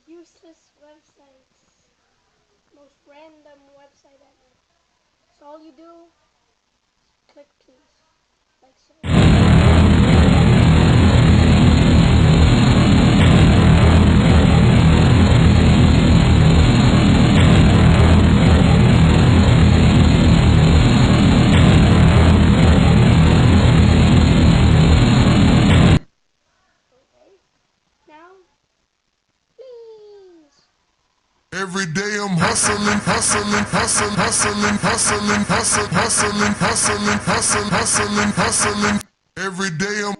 useless websites. Most random website ever. So all you do is click please. Like so. Every day I'm hustling, hustling, hustling, hustling, hustling, hustling, hustling, hustling, hustling, hustling, hustling. Every day I'm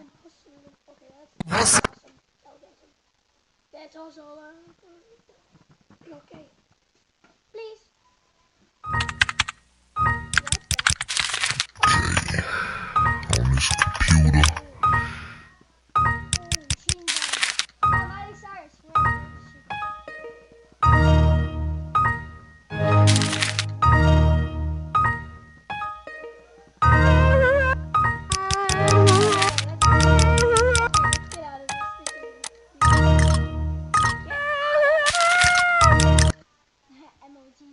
hustling. That's also okay. Please. On this computer. Machine gun. Oh, Miley Cyrus. Emoji.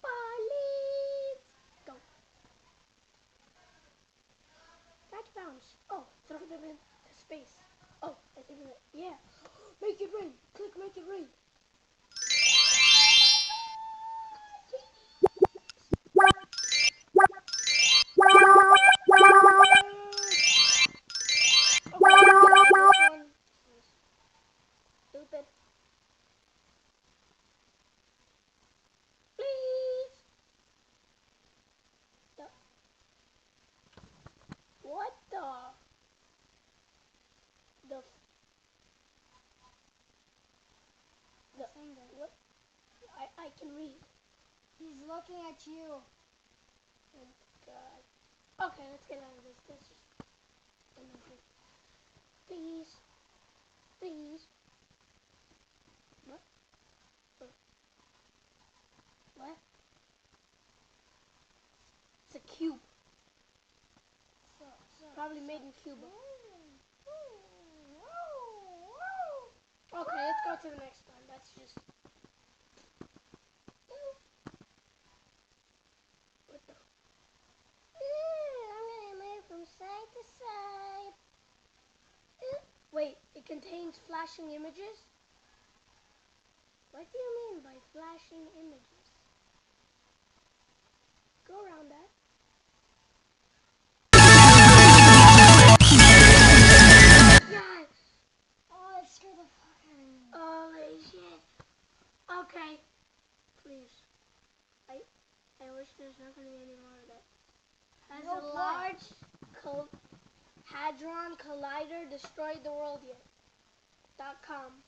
Police. Go. Catch bounce. Oh, throw them in space. Oh, I think that. Yeah. Make it rain. Click make it rain. Stupid. Please. What the? The. What? I can read. He's looking at you. Oh God. Okay, let's get out of this. This is. Please. Please. What? What? It's a cube. Probably made in Cuba. Okay, let's go to the next one. That's just... What the... I'm gonna move from side to side. Wait, it contains flashing images? What do you mean by flashing images? Go around that. Yes! Oh, it scared the fuck out of me. Holy shit. Okay. Please. I wish there's not going to be any more of that. Has a large Hadron Collider destroyed the world yet? .com.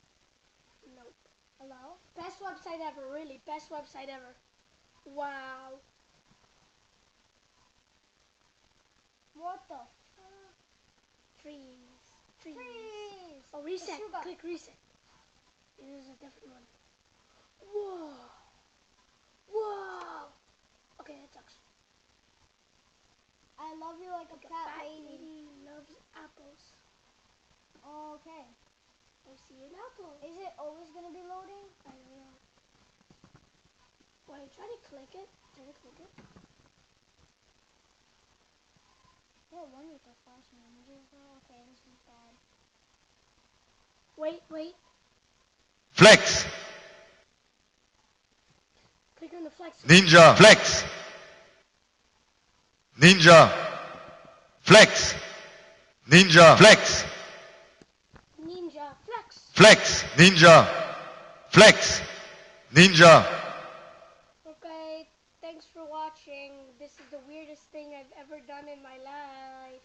Nope. Hello? Best website ever, really. Best website ever. Wow. What the fuck? Trees. Trees. Oh, reset. Click reset. This is a different one. Whoa. Whoa. Okay, that sucks. I love you like a fat lady loves apples. Okay. I see an apple. Is it always going to be loading? I don't know. Wait, try to click it. Try to click it. Yeah, one with the flashing images though. Okay, this is bad. Wait. Flex. Click on the flex. Ninja. Flex. Ninja. Flex. Ninja. Flex. Ninja. Flex. Flex. Ninja. Flex. Ninja. Okay, thanks for watching. This is the weirdest thing I've ever done in my life.